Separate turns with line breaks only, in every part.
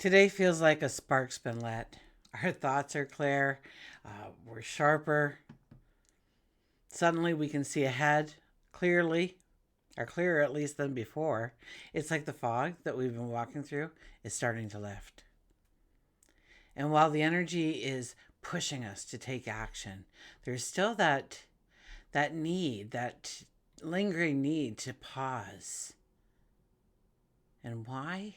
Today feels like a spark's been lit. Our thoughts are clear, we're sharper. Suddenly we can see ahead clearly, or clearer at least than before. It's like the fog that we've been walking through is starting to lift. And while the energy is pushing us to take action, there's still that need, that lingering need to pause. And why?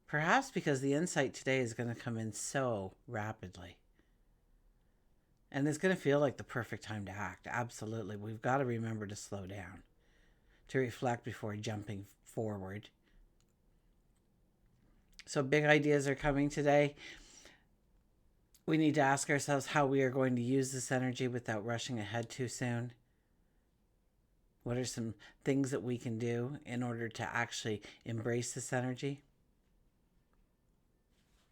Perhaps because the insight today is going to come in so rapidly. And it's going to feel like the perfect time to act. Absolutely. We've got to remember to slow down, to reflect before jumping forward. So, big ideas are coming today. We need to ask ourselves how we are going to use this energy without rushing ahead too soon. What are some things that we can do in order to actually embrace this energy?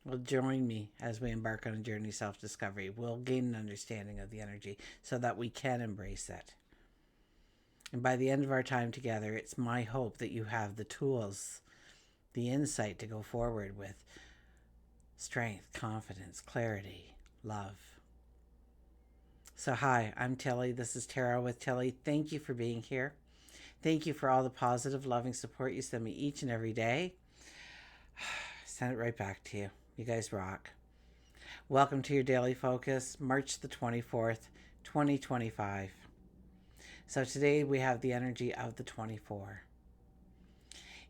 Well, join me as we embark on a journey of self-discovery. We'll gain an understanding of the energy so that we can embrace it. And by the end of our time together, it's my hope that you have the tools, the insight to go forward with strength, confidence, clarity, love. So hi, I'm Tilly. This is Tarot with Tilly. Thank you for being here. Thank you for all the positive, loving support you send me each and every day. Send it right back to you. You guys rock. Welcome to your daily focus, March the 24th, 2025. So today we have the energy of the 24.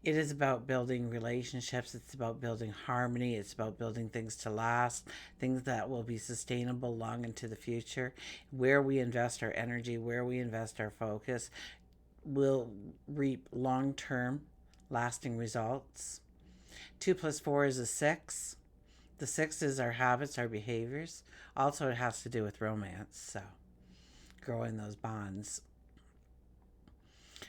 It is about building relationships. It's about building harmony. It's about building things to last, things that will be sustainable long into the future. Where we invest our energy, where we invest our focus, will reap long-term, lasting results. 2 plus 4 is a 6. The 6 is our habits, our behaviors. Also, it has to do with romance, so growing those bonds.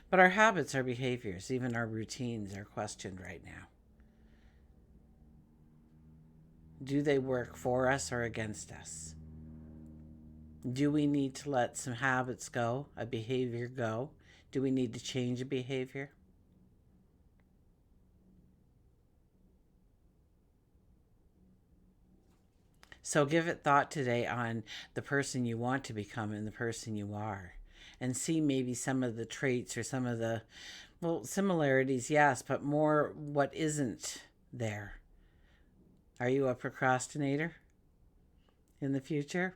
But our habits, our behaviors, even our routines are questioned right now. Do they work for us or against us? Do we need to let some habits go, a behavior go? Do we need to change a behavior? So give it thought today on the person you want to become and the person you are. And see maybe some of the traits or some of the, similarities, yes, but more what isn't there. Are you a procrastinator in the future?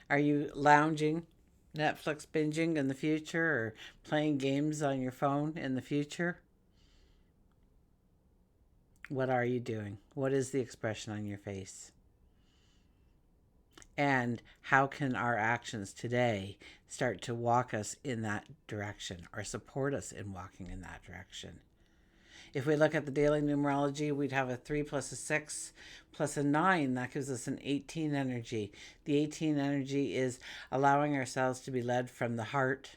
Are you lounging, Netflix binging in the future, or playing games on your phone in the future? What are you doing? What is the expression on your face? And how can our actions today start to walk us in that direction or support us in walking in that direction? If we look at the daily numerology, we'd have a 3 plus a 6 plus a 9. That gives us an 18 energy. The 18 energy is allowing ourselves to be led from the heart,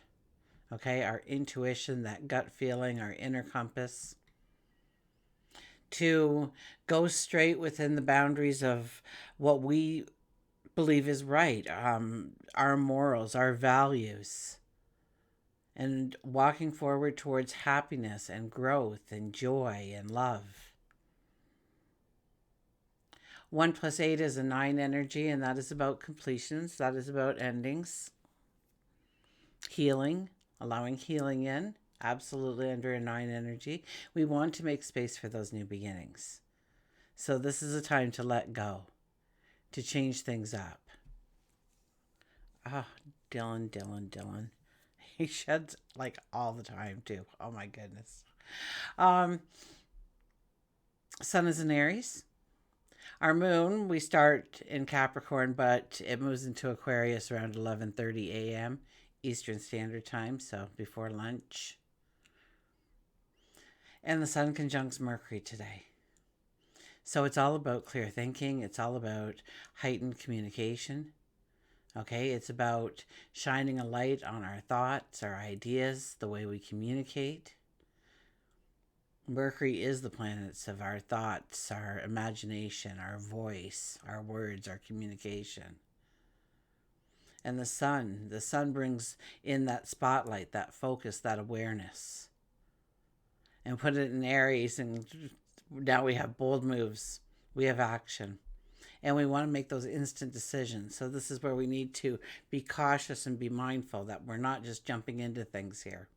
okay, our intuition, that gut feeling, our inner compass, to go straight within the boundaries of what we believe is right, our morals, our values, and walking forward towards happiness and growth and joy and love. 1 plus 8 is a 9 energy, and that is about completions. That is about endings. Healing, allowing healing in, absolutely under a 9 energy. We want to make space for those new beginnings. So this is a time to let go, to change things up. Oh, Dylan. He sheds like all the time too. Oh my goodness. Um, Sun is in Aries. Our moon, we start in Capricorn, but it moves into Aquarius around 11:30 a.m. Eastern Standard Time, so before lunch. And the sun conjuncts Mercury today. So it's all about clear thinking. It's all about heightened communication. Okay, it's about shining a light on our thoughts, our ideas, the way we communicate. Mercury is the planets of our thoughts, our imagination, our voice, our words, our communication. And the sun brings in that spotlight, that focus, that awareness. And put it in Aries and Now we have bold moves. We have action. And we want to make those instant decisions. So this is where we need to be cautious and be mindful that we're not just jumping into things here.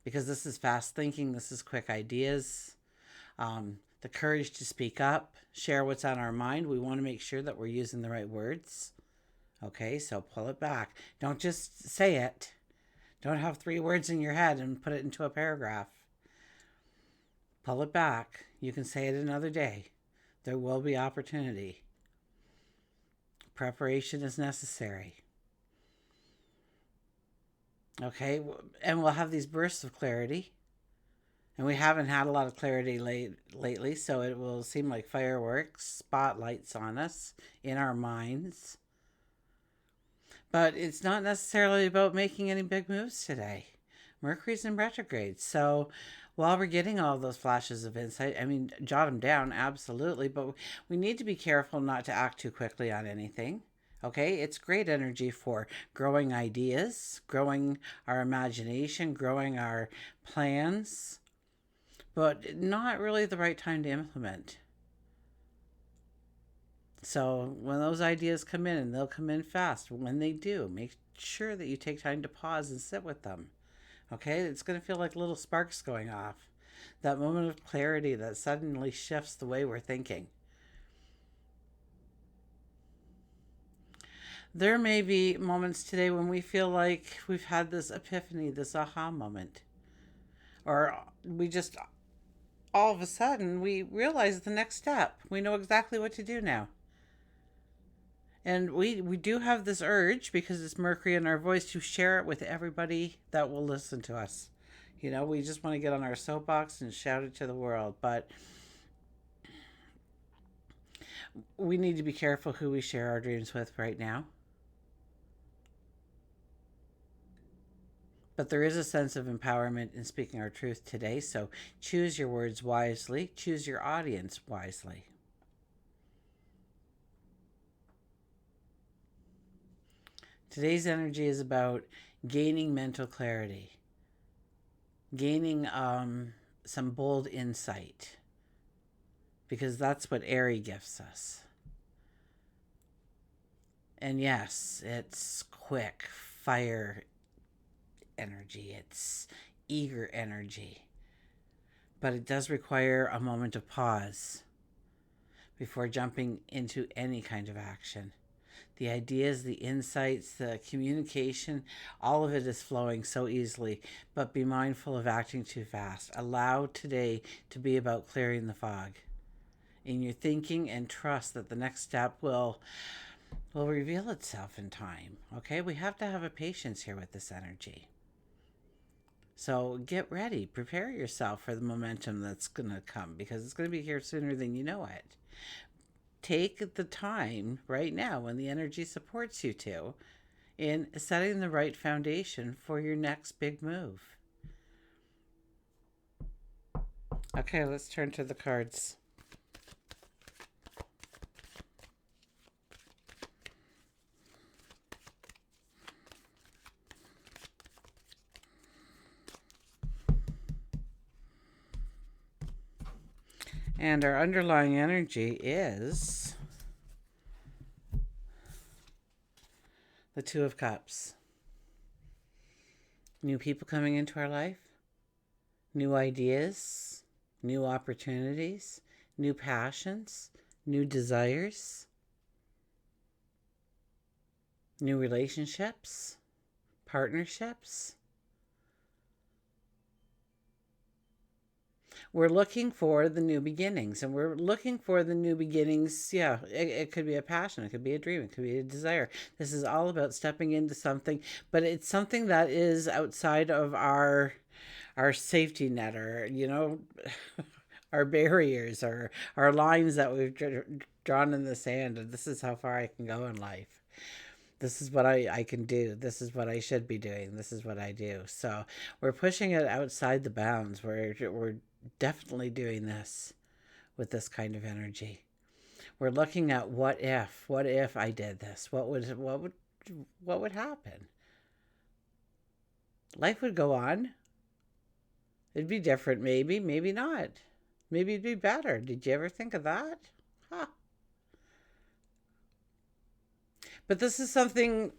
Because this is fast thinking, this is quick ideas. The courage to speak up, share what's on our mind. We want to make sure that we're using the right words. Okay, so pull it back. Don't just say it. Don't have 3 words in your head and put it into a paragraph. Pull it back. You can say it another day. There will be opportunity. Preparation is necessary. Okay, and we'll have these bursts of clarity. And we haven't had a lot of clarity lately, so it will seem like fireworks, spotlights on us in our minds. But it's not necessarily about making any big moves today. Mercury's in retrograde, so while we're getting all those flashes of insight, I mean, jot them down, absolutely, but we need to be careful not to act too quickly on anything. Okay, it's great energy for growing ideas, growing our imagination, growing our plans, but not really the right time to implement. So when those ideas come in, and they'll come in fast, when they do, make sure that you take time to pause and sit with them. Okay, it's going to feel like little sparks going off. That moment of clarity that suddenly shifts the way we're thinking. There may be moments today when we feel like we've had this epiphany, this aha moment. Or we just, all of a sudden, we realize the next step. We know exactly what to do now. And we do have this urge, because it's Mercury in our voice, to share it with everybody that will listen to us. You know, we just want to get on our soapbox and shout it to the world. But we need to be careful who we share our dreams with right now. But there is a sense of empowerment in speaking our truth today. So choose your words wisely. Choose your audience wisely. Today's energy is about gaining mental clarity, gaining some bold insight, because that's what Airy gifts us. And yes, it's quick fire energy, it's eager energy, but it does require a moment of pause before jumping into any kind of action. The ideas, the insights, the communication, all of it is flowing so easily, but be mindful of acting too fast. Allow today to be about clearing the fog in your thinking, and trust that the next step will reveal itself in time. Okay, we have to have a patience here with this energy. So get ready, prepare yourself for the momentum that's going to come, because it's going to be here sooner than you know it. Take the time right now, when the energy supports you to, in setting the right foundation for your next big move. Okay, let's turn to the cards. And our underlying energy is the Two of Cups. New people coming into our life, new ideas, new opportunities, new passions, new desires, new relationships, partnerships. We're looking for the new beginnings, and we're looking for the new beginnings. Yeah, it could be a passion, it could be a dream, it could be a desire. This is all about stepping into something, but it's something that is outside of our safety net, or, you know, our barriers, or our lines that we've drawn in the sand. And this is how far I can go in life. This is what I can do. This is what I should be doing. This is what I do. So we're pushing it outside the bounds. We're definitely doing this with this kind of energy. We're looking at what if I did this? What would happen? Life would go on. It'd be different, maybe not. Maybe it'd be better. Did you ever think of that? Huh. But this is something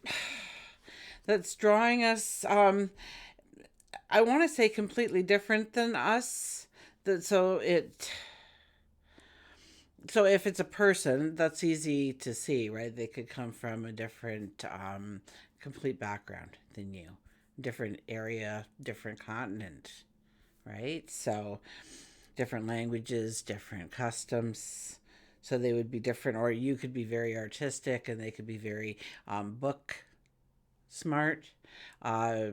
that's drawing us, I want to say completely different than us. That so if it's a person, that's easy to see, right? They could come from a different complete background than you, different area, different continent, right? So different languages, different customs. So they would be different, or you could be very artistic and they could be very book smart, uh,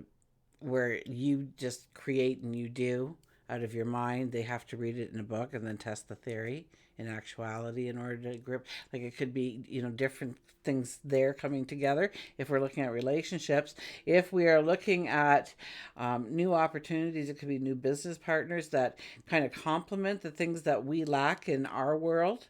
where you just create and you do out of your mind. They have to read it in a book and then test the theory in actuality in order to grip. Like it could be, different things there coming together. If we're looking at relationships, if we are looking at new opportunities, it could be new business partners that kind of complement the things that we lack in our world,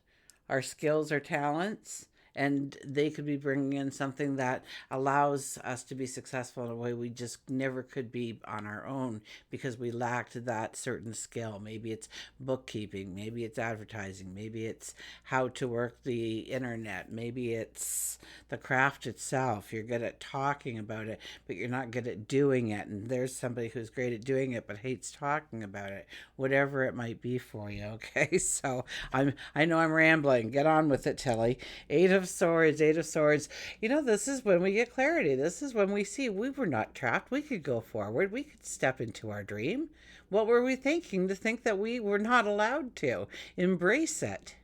our skills, our talents, and they could be bringing in something that allows us to be successful in a way we just never could be on our own because we lacked that certain skill. Maybe it's bookkeeping, maybe it's advertising, maybe it's how to work the internet, maybe it's the craft itself. You're good at talking about it, but you're not good at doing it, and there's somebody who's great at doing it but hates talking about it. Whatever it might be for you. Okay, so I know I'm rambling. Get on with it, Tilly. Eight of Swords, Eight of Swords. This is when we get clarity. This is when we see we were not trapped. We could go forward. We could step into our dream. What were we thinking to think that we were not allowed to? Embrace it.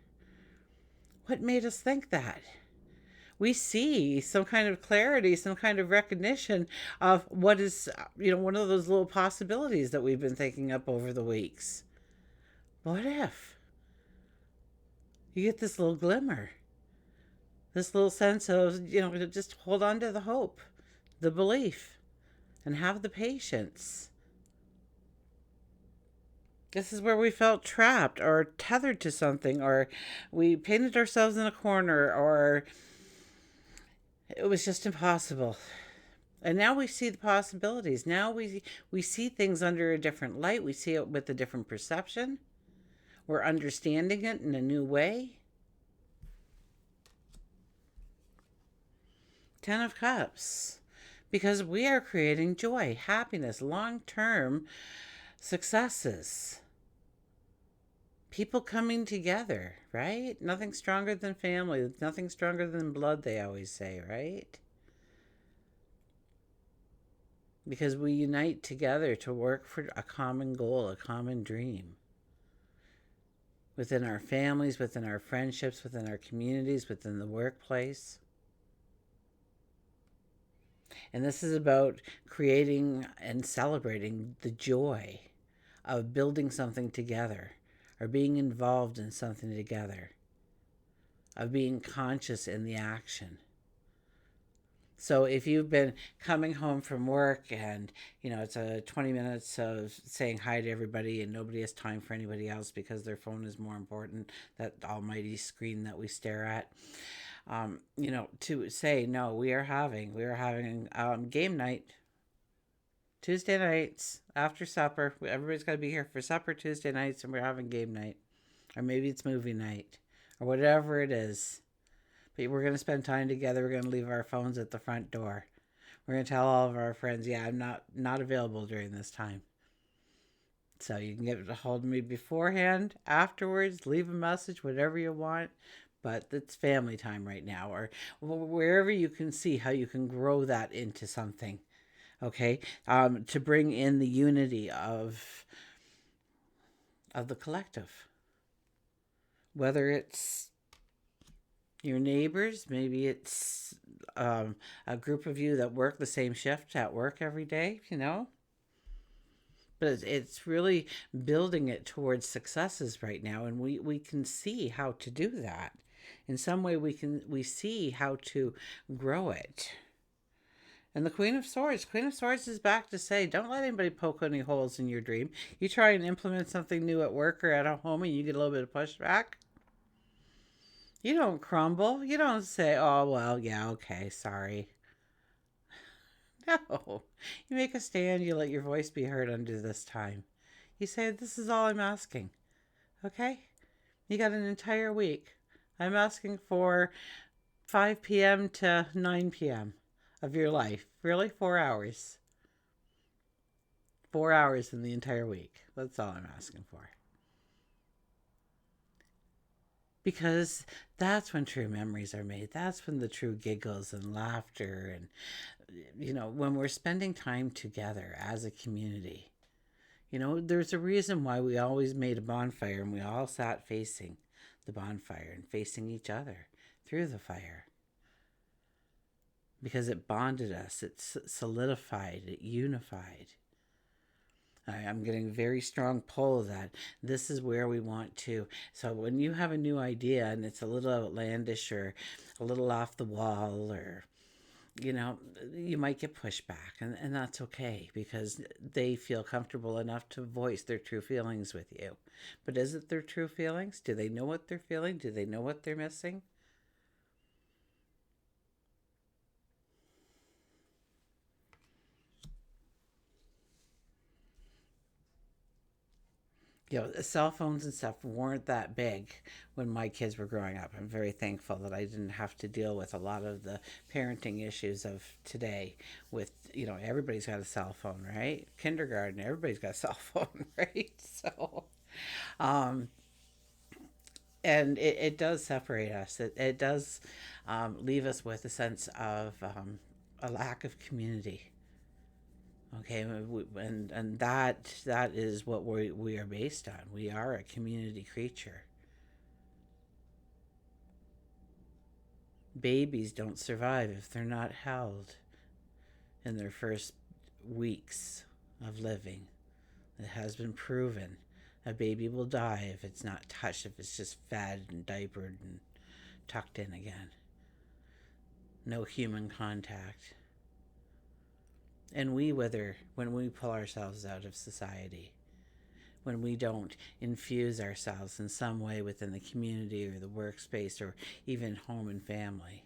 What made us think that? We see some kind of clarity, some kind of recognition of what is, one of those little possibilities that we've been thinking up over the weeks. What if? You get this little glimmer, this little sense of, just hold on to the hope, the belief, and have the patience. This is where we felt trapped or tethered to something, or we painted ourselves in a corner, or it was just impossible. And now we see the possibilities. Now we see things under a different light. We see it with a different perception. We're understanding it in a new way. Ten of Cups. Because we are creating joy, happiness, long-term successes. People coming together, right? Nothing stronger than family. Nothing stronger than blood, they always say, right? Because we unite together to work for a common goal, a common dream. Within our families, within our friendships, within our communities, within the workplace. And this is about creating and celebrating the joy of building something together, or being involved in something together, of being conscious in the action. So if you've been coming home from work and, it's a 20 minutes of saying hi to everybody and nobody has time for anybody else because their phone is more important, that almighty screen that we stare at, to say, no, we are having game night. Tuesday nights after supper. Everybody's got to be here for supper Tuesday nights, and we're having game night. Or maybe it's movie night, or whatever it is. But we're going to spend time together. We're going to leave our phones at the front door. We're going to tell all of our friends, yeah, I'm not available during this time. So you can get a hold of me beforehand, afterwards, leave a message, whatever you want. But it's family time right now, or wherever you can see how you can grow that into something. Okay, to bring in the unity of the collective. Whether it's your neighbors, maybe it's a group of you that work the same shift at work every day, But it's really building it towards successes right now, and we can see how to do that. In some way, we see how to grow it. And the Queen of Swords is back to say, don't let anybody poke any holes in your dream. You try and implement something new at work or at home and you get a little bit of pushback. You don't crumble. You don't say, oh, well, yeah, okay, sorry. No. You make a stand. You let your voice be heard under this time. You say, this is all I'm asking. Okay? You got an entire week. I'm asking for 5 p.m. to 9 p.m. of your life. Really? 4 hours. 4 hours in the entire week. That's all I'm asking for. Because that's when true memories are made. That's when the true giggles and laughter and, when we're spending time together as a community. There's a reason why we always made a bonfire and we all sat facing the bonfire and facing each other through the fire. Because it bonded us, it solidified, it unified. I'm getting a very strong pull that this is where we want to. So when you have a new idea and it's a little outlandish or a little off the wall, or you might get pushback, and that's okay, because they feel comfortable enough to voice their true feelings with you. But is it their true feelings? Do they know what they're feeling? Do they know what they're missing? Cell phones and stuff weren't that big when my kids were growing up. I'm very thankful that I didn't have to deal with a lot of the parenting issues of today with, everybody's got a cell phone, right? Kindergarten, everybody's got a cell phone, right? So, um, and it does separate us. It does leave us with a sense of a lack of community. Okay, and that is what we are based on. We are a community creature. Babies don't survive if they're not held in their first weeks of living. It has been proven. A baby will die if it's not touched, if it's just fed and diapered and tucked in again. No human contact. And we wither when we pull ourselves out of society, when we don't infuse ourselves in some way within the community or the workspace or even home and family.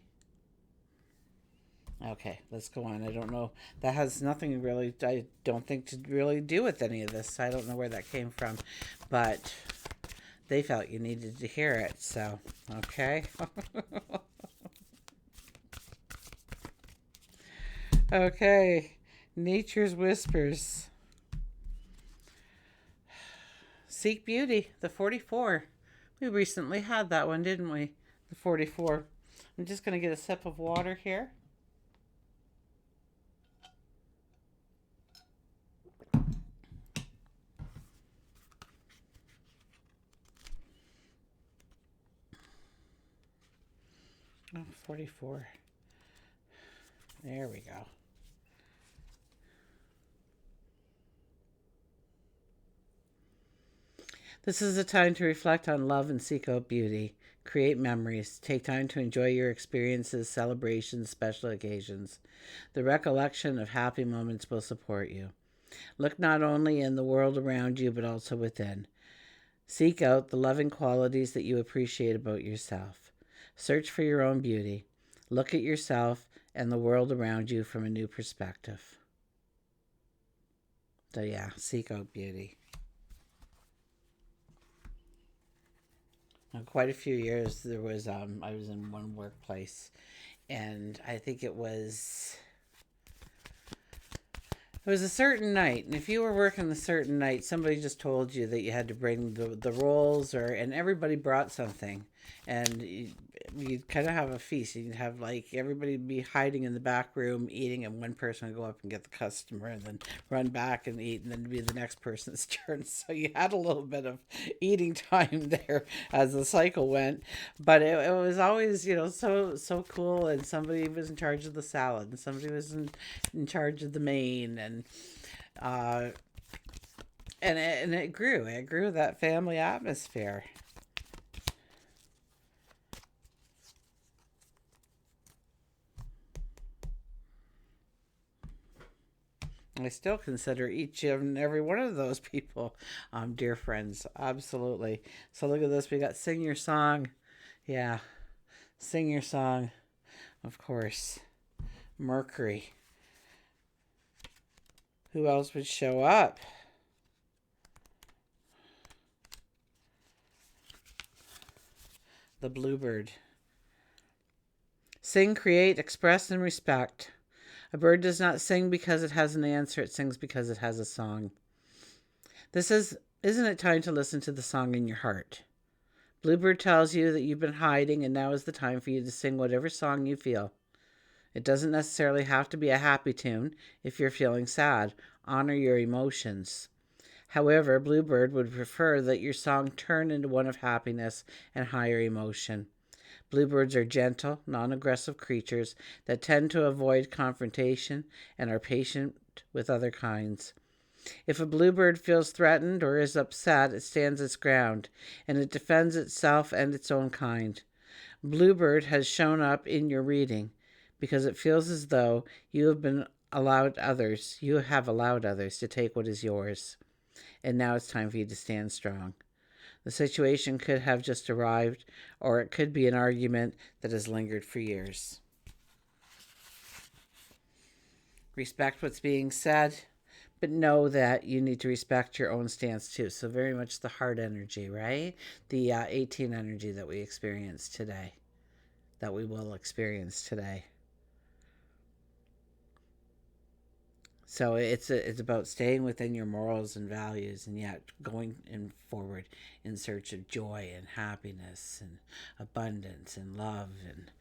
Okay, let's go on. I don't know. That has nothing really, I don't think, to really do with any of this. I don't know where that came from, but they felt you needed to hear it. So, okay. Okay. Nature's Whispers. Seek Beauty, the 44. We recently had that one, didn't we? The 44. I'm just going to get a sip of water here. Oh, 44. There we go. This is a time to reflect on love and seek out beauty. Create memories. Take time to enjoy your experiences, celebrations, special occasions. The recollection of happy moments will support you. Look not only in the world around you, but also within. Seek out the loving qualities that you appreciate about yourself. Search for your own beauty. Look at yourself and the world around you from a new perspective. So yeah, seek out beauty. Now, quite a few years there was I was in one workplace, and I think it was a certain night, and if you were working a certain night, somebody just told you that you had to bring the rolls, and everybody brought something, and you'd kind of have a feast. You'd have everybody be hiding in the back room eating, and one person would go up and get the customer, and then run back and eat, and then it'd be the next person's turn. So you had a little bit of eating time there as the cycle went, but it was always so cool. And somebody was in charge of the salad, and somebody was in charge of the main, uh, and it grew. It grew that family atmosphere. I still consider each and every one of those people dear friends. Absolutely. So look at this. We got Sing Your Song. Yeah. Sing Your Song. Of course. Mercury. Who else would show up? the bluebird. Sing, create, express, and respect. A bird does not sing because it has an answer. It sings because it has a song. Isn't it time to listen to the song in your heart? Bluebird tells you that you've been hiding, and now is the time for you to sing whatever song you feel. It doesn't necessarily have to be a happy tune if you're feeling sad. Honor your emotions. However, Bluebird would prefer that your song turn into one of happiness and higher emotion. Bluebirds are gentle, non-aggressive creatures that tend to avoid confrontation and are patient with other kinds. If a bluebird feels threatened or is upset, it stands its ground, and it defends itself and its own kind. Bluebird has shown up in your reading because it feels as though you have allowed others to take what is yours. And now it's time for you to stand strong. The situation could have just arrived, or it could be an argument that has lingered for years. Respect what's being said, but know that you need to respect your own stance too. So very much the heart energy, right? The 18 energy that we experience today, that we will experience today. So it's about staying within your morals and values, and yet going forward in search of joy and happiness and abundance and love. And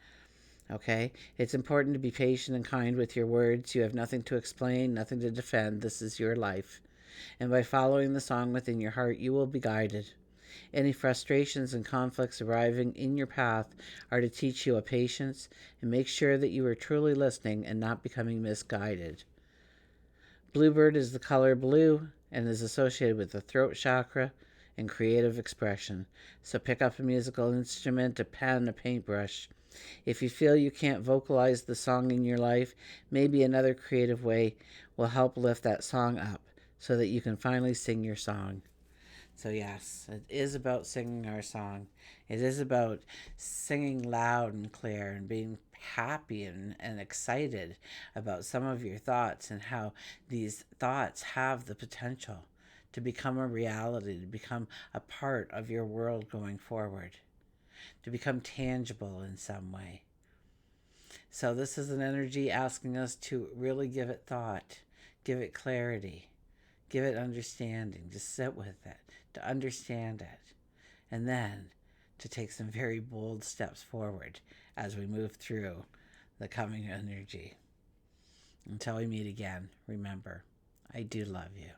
okay, it's important to be patient and kind with your words. You have nothing to explain, nothing to defend. This is your life, and by following the song within your heart, you will be guided. Any frustrations and conflicts arriving in your path are to teach you a patience and make sure that you are truly listening and not becoming misguided. Bluebird is the color blue and is associated with the throat chakra and creative expression. So pick up a musical instrument, a pen, a paintbrush. If you feel you can't vocalize the song in your life, maybe another creative way will help lift that song up so that you can finally sing your song. So yes, it is about singing our song. It is about singing loud and clear and being happy and excited about some of your thoughts and how these thoughts have the potential to become a reality, to become a part of your world going forward, to become tangible in some way. So this is an energy asking us to really give it thought, give it clarity, give it understanding, to sit with it, to understand it, and then to take some very bold steps forward as we move through the coming energy. Until we meet again, remember, I do love you.